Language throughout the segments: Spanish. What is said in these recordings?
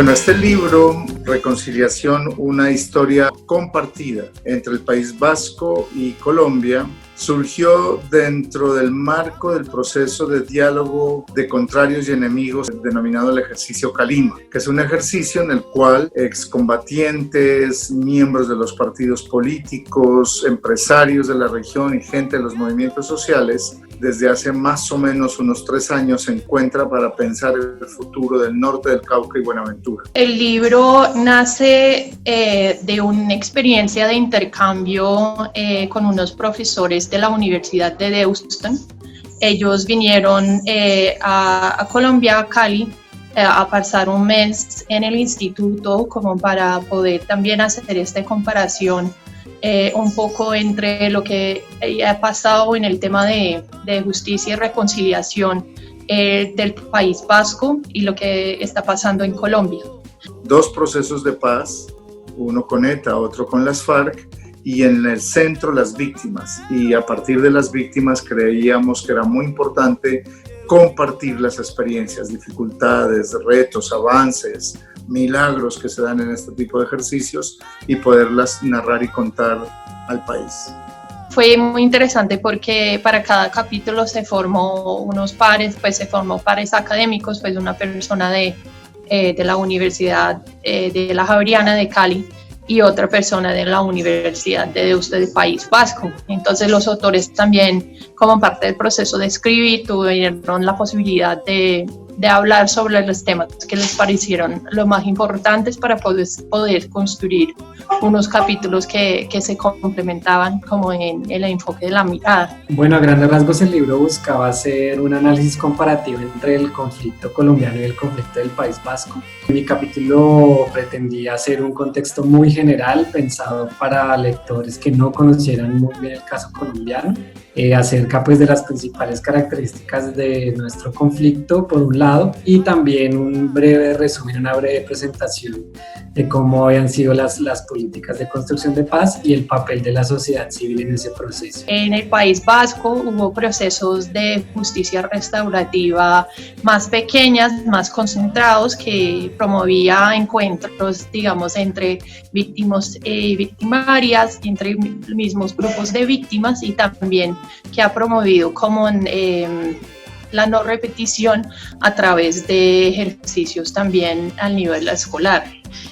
Bueno, este libro, Reconciliación, una historia compartida entre el País Vasco y Colombia, surgió dentro del marco del proceso de diálogo de contrarios y enemigos denominado el ejercicio Calima, que es un ejercicio en el cual excombatientes, miembros de los partidos políticos, empresarios de la región y gente de los movimientos sociales desde hace más o menos unos 3 años se encuentra para pensar el futuro del norte del Cauca y Buenaventura. El libro nace de una experiencia de intercambio con unos profesores de la Universidad de Deusto. Ellos vinieron a Colombia, a Cali, a pasar un mes en el instituto como para poder también hacer esta comparación un poco entre lo que ha pasado en el tema de justicia y reconciliación del País Vasco y lo que está pasando en Colombia. 2 procesos de paz, uno con ETA, otro con las FARC, y en el centro las víctimas. Y a partir de las víctimas creíamos que era muy importante compartir las experiencias, dificultades, retos, avances, milagros que se dan en este tipo de ejercicios y poderlas narrar y contar al país. Fue muy interesante porque para cada capítulo se formó unos pares, pues se formó pares académicos, pues una persona de la Universidad de la Javeriana de Cali y otra persona de la Universidad de Deusto del País Vasco. Entonces los autores también, como parte del proceso de escribir, tuvieron la posibilidad de hablar sobre los temas que les parecieron los más importantes para poder construir unos capítulos que se complementaban como en el enfoque de la mirada. Bueno, a grandes rasgos el libro buscaba hacer un análisis comparativo entre el conflicto colombiano y el conflicto del País Vasco. Mi capítulo pretendía hacer un contexto muy general pensado para lectores que no conocieran muy bien el caso colombiano, acerca pues de las principales características de nuestro conflicto por un lado y también un breve resumen, una breve presentación de cómo habían sido las políticas de construcción de paz y el papel de la sociedad civil en ese proceso. En el País Vasco hubo procesos de justicia restaurativa más pequeñas, más concentrados, que promovía encuentros, digamos, entre víctimas y victimarias, entre mismos grupos de víctimas, y también que ha promovido como la no repetición a través de ejercicios también al nivel escolar.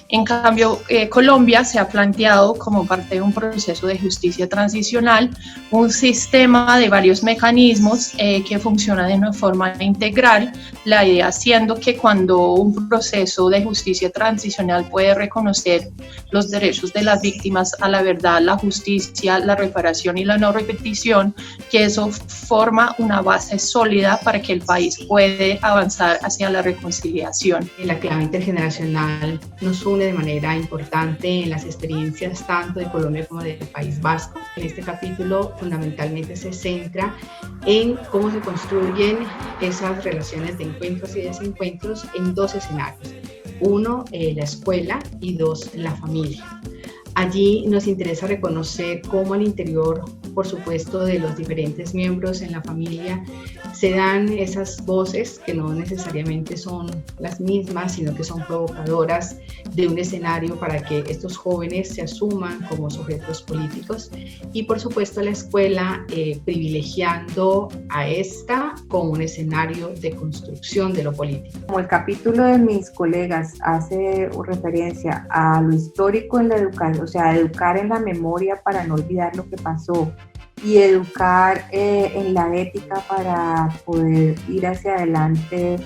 En cambio, Colombia se ha planteado como parte de un proceso de justicia transicional un sistema de varios mecanismos que funciona de una forma integral, la idea siendo que cuando un proceso de justicia transicional puede reconocer los derechos de las víctimas a la verdad, la justicia, la reparación y la no repetición, que eso forma una base sólida para que el país pueda avanzar hacia la reconciliación. La clave intergeneracional nos une de manera importante en las experiencias tanto de Colombia como del País Vasco. En este capítulo fundamentalmente se centra en cómo se construyen esas relaciones de encuentros y desencuentros en 2 escenarios. 1, la escuela, y 2, la familia. Allí nos interesa reconocer cómo al interior, por supuesto, de los diferentes miembros en la familia se dan esas voces que no necesariamente son las mismas, sino que son provocadoras de un escenario para que estos jóvenes se asuman como sujetos políticos. Y por supuesto la escuela privilegiando a esta como un escenario de construcción de lo político. Como el capítulo de mis colegas hace referencia a lo histórico en la educación, o sea, educar en la memoria para no olvidar lo que pasó, y educar en la ética para poder ir hacia adelante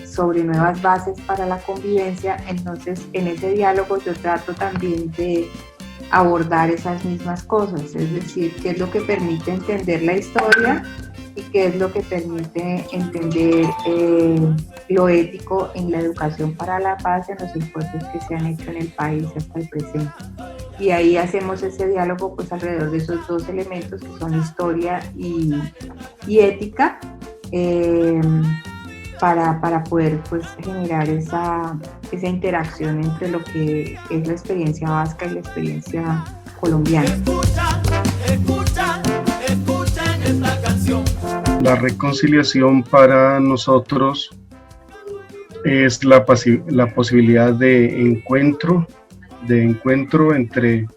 sobre nuevas bases para la convivencia. Entonces, en ese diálogo yo trato también de abordar esas mismas cosas, es decir, qué es lo que permite entender la historia y qué es lo que permite entender lo ético en la educación para la paz en los esfuerzos que se han hecho en el país hasta el presente. Y ahí hacemos ese diálogo pues alrededor de esos 2 elementos que son historia y ética, para poder pues generar esa interacción entre lo que es la experiencia vasca y la experiencia colombiana. Escuchen esta canción. La reconciliación para nosotros es la posibilidad de encuentro entre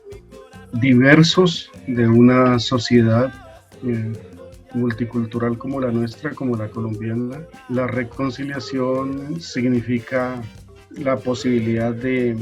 diversos de una sociedad multicultural como la nuestra, como la colombiana. La reconciliación significa la posibilidad de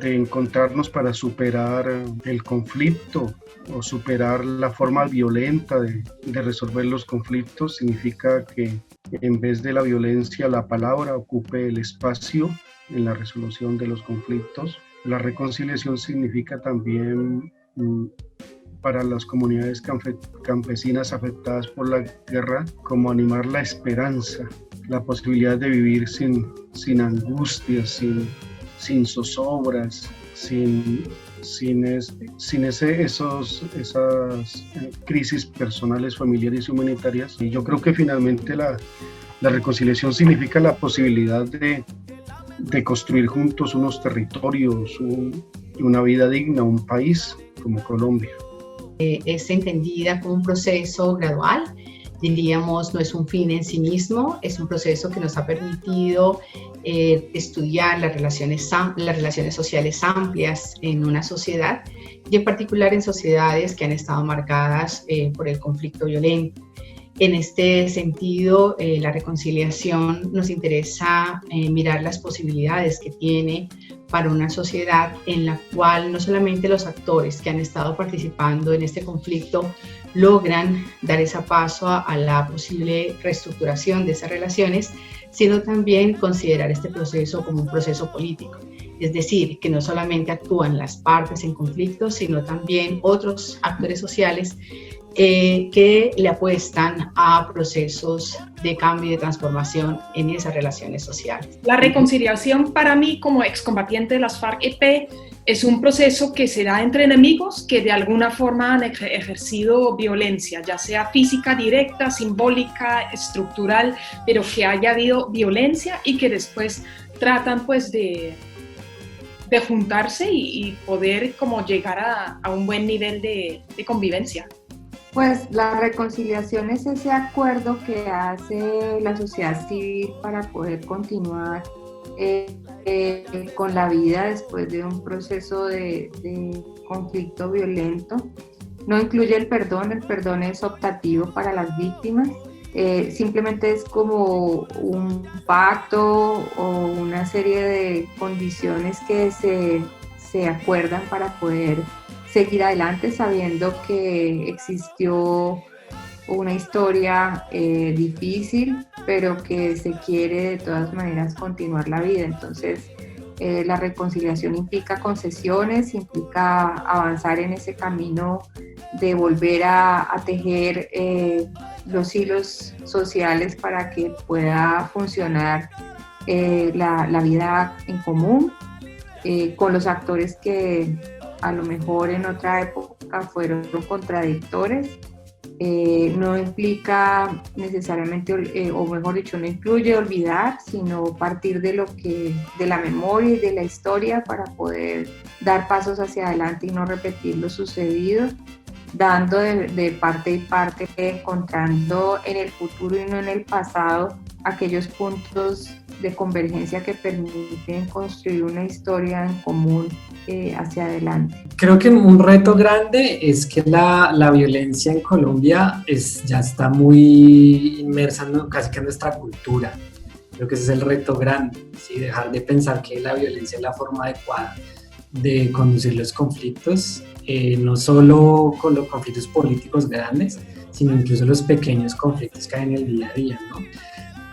encontrarnos para superar el conflicto o superar la forma violenta de resolver los conflictos. Significa que en vez de la violencia, la palabra ocupe el espacio en la resolución de los conflictos. La reconciliación significa también para las comunidades campesinas afectadas por la guerra, como animar la esperanza, la posibilidad de vivir sin angustias, sin zozobras, sin esas crisis personales, familiares y humanitarias. Y yo creo que finalmente la reconciliación significa la posibilidad de construir juntos unos territorios, una vida digna, un país como Colombia. Es entendida como un proceso gradual, diríamos, no es un fin en sí mismo, es un proceso que nos ha permitido estudiar las relaciones sociales amplias en una sociedad y en particular en sociedades que han estado marcadas por el conflicto violento. En este sentido, la reconciliación nos interesa mirar las posibilidades que tiene para una sociedad en la cual no solamente los actores que han estado participando en este conflicto logran dar ese paso a la posible reestructuración de esas relaciones, sino también considerar este proceso como un proceso político. Es decir, que no solamente actúan las partes en conflicto, sino también otros actores sociales que le apuestan a procesos de cambio y de transformación en esas relaciones sociales. La reconciliación para mí como excombatiente de las FARC-EP es un proceso que se da entre enemigos que de alguna forma han ejercido violencia, ya sea física directa, simbólica, estructural, pero que haya habido violencia y que después tratan pues de juntarse y poder como llegar a un buen nivel de convivencia. Pues la reconciliación es ese acuerdo que hace la sociedad civil para poder continuar con la vida después de un proceso de conflicto violento. No incluye el perdón es optativo para las víctimas, simplemente es como un pacto o una serie de condiciones que se acuerdan para poder seguir adelante sabiendo que existió una historia difícil, pero que se quiere de todas maneras continuar la vida. Entonces, la reconciliación implica concesiones, implica avanzar en ese camino de volver a tejer los hilos sociales para que pueda funcionar la vida en común con los actores que a lo mejor en otra época fueron contradictores. No implica necesariamente, o mejor dicho, no incluye olvidar, sino partir de la memoria y de la historia para poder dar pasos hacia adelante y no repetir lo sucedido, dando de parte y parte, encontrando en el futuro y no en el pasado aquellos puntos de convergencia que permiten construir una historia en común hacia adelante. Creo que un reto grande es que la violencia en Colombia ya está muy inmersa casi que en nuestra cultura. Creo que ese es el reto grande, ¿sí? Dejar de pensar que la violencia es la forma adecuada de conducir los conflictos, no solo con los conflictos políticos grandes, sino incluso los pequeños conflictos que hay en el día a día, ¿no?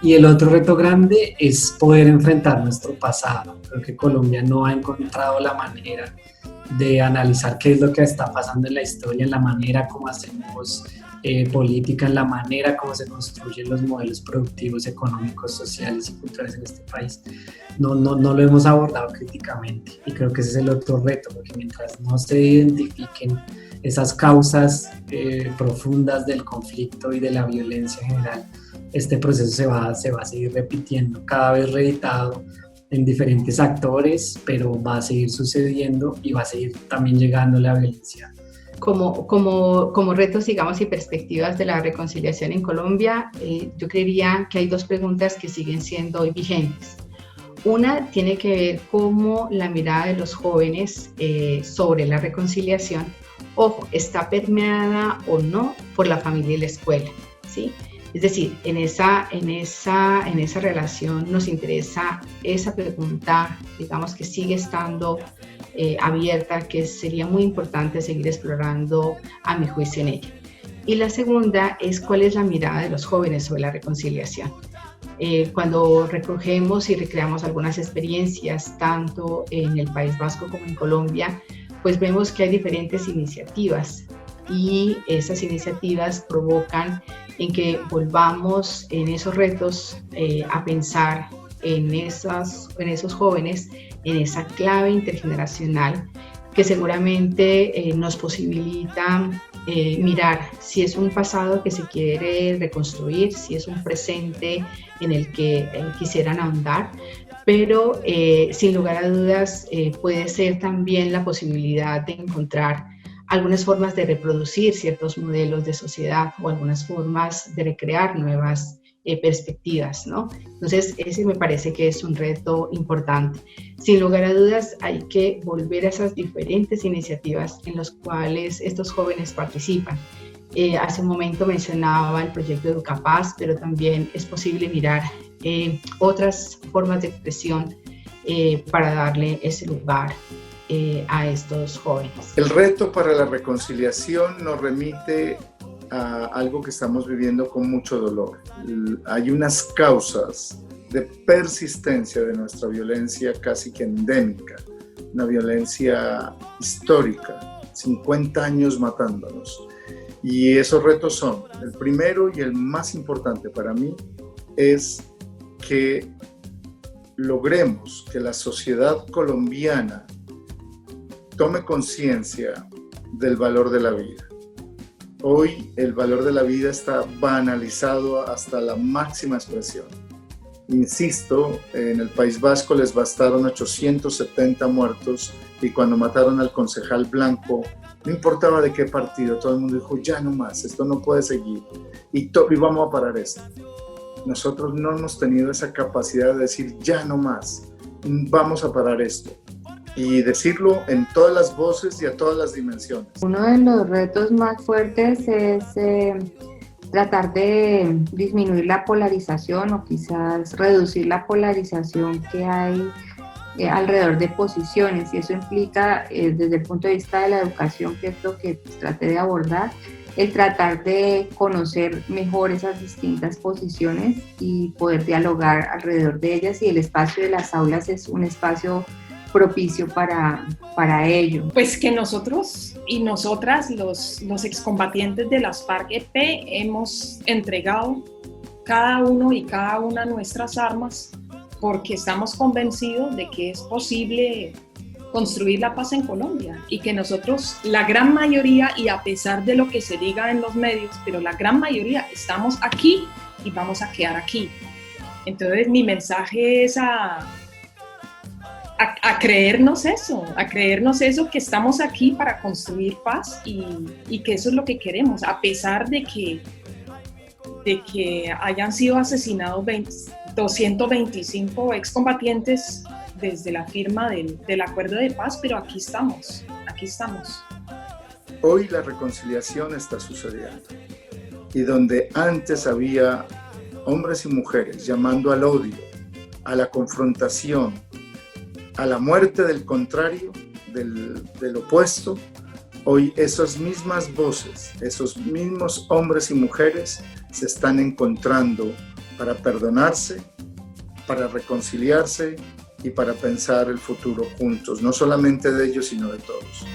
Y el otro reto grande es poder enfrentar nuestro pasado. Creo que Colombia no ha encontrado la manera de analizar qué es lo que está pasando en la historia, en la manera como hacemos política, en la manera como se construyen los modelos productivos, económicos, sociales y culturales en este país. No lo hemos abordado críticamente y creo que ese es el otro reto, porque mientras no se identifiquen esas causas profundas del conflicto y de la violencia en general, este proceso se va a seguir repitiendo, cada vez reeditado en diferentes actores, pero va a seguir sucediendo y va a seguir también llegando la violencia Como retos, digamos, y perspectivas de la reconciliación en Colombia, yo creería que hay dos preguntas que siguen siendo hoy vigentes. Una tiene que ver cómo la mirada de los jóvenes sobre la reconciliación, ojo, está permeada o no por la familia y la escuela, ¿sí? Es decir, en esa relación nos interesa esa pregunta, digamos, que sigue estando abierta, que sería muy importante seguir explorando, a mi juicio, en ella. Y la segunda es cuál es la mirada de los jóvenes sobre la reconciliación. Cuando recogemos y recreamos algunas experiencias, tanto en el País Vasco como en Colombia, pues vemos que hay diferentes iniciativas y esas iniciativas provocan en que volvamos en esos retos a pensar en esos jóvenes, en esa clave intergeneracional que seguramente nos posibilita mirar si es un pasado que se quiere reconstruir, si es un presente en el que quisieran ahondar, pero sin lugar a dudas puede ser también la posibilidad de encontrar algunas formas de reproducir ciertos modelos de sociedad o algunas formas de recrear nuevas perspectivas, ¿no? Entonces, ese me parece que es un reto importante. Sin lugar a dudas, hay que volver a esas diferentes iniciativas en las cuales estos jóvenes participan. Hace un momento mencionaba el proyecto Educapaz, pero también es posible mirar otras formas de expresión para darle ese lugar a estos jóvenes. El reto para la reconciliación nos remite a algo que estamos viviendo con mucho dolor. Hay unas causas de persistencia de nuestra violencia casi que endémica, una violencia histórica, 50 años matándonos. Y esos retos son, el primero y el más importante para mí, es que logremos que la sociedad colombiana tome conciencia del valor de la vida. Hoy el valor de la vida está banalizado hasta la máxima expresión. Insisto, en el País Vasco les bastaron 870 muertos y cuando mataron al concejal Blanco, no importaba de qué partido, todo el mundo dijo, ya no más, esto no puede seguir y vamos a parar esto. Nosotros no hemos tenido esa capacidad de decir, ya no más, vamos a parar esto. Y decirlo en todas las voces y a todas las dimensiones. Uno de los retos más fuertes es tratar de disminuir la polarización o quizás reducir la polarización que hay alrededor de posiciones, y eso implica desde el punto de vista de la educación, que es lo que traté de abordar, el tratar de conocer mejor esas distintas posiciones y poder dialogar alrededor de ellas, y el espacio de las aulas es un espacio propicio para ello. Pues que nosotros y nosotras, los excombatientes de las FARC-EP, hemos entregado cada uno y cada una nuestras armas porque estamos convencidos de que es posible construir la paz en Colombia y que nosotros, la gran mayoría, y a pesar de lo que se diga en los medios, pero la gran mayoría estamos aquí y vamos a quedar aquí. Entonces mi mensaje es a creernos eso, que estamos aquí para construir paz y que eso es lo que queremos, a pesar de que hayan sido asesinados 225 excombatientes desde la firma del acuerdo de paz, pero aquí estamos. Hoy la reconciliación está sucediendo, y donde antes había hombres y mujeres llamando al odio, a la confrontación, a la muerte del contrario, del opuesto, hoy esas mismas voces, esos mismos hombres y mujeres se están encontrando para perdonarse, para reconciliarse y para pensar el futuro juntos, no solamente de ellos, sino de todos.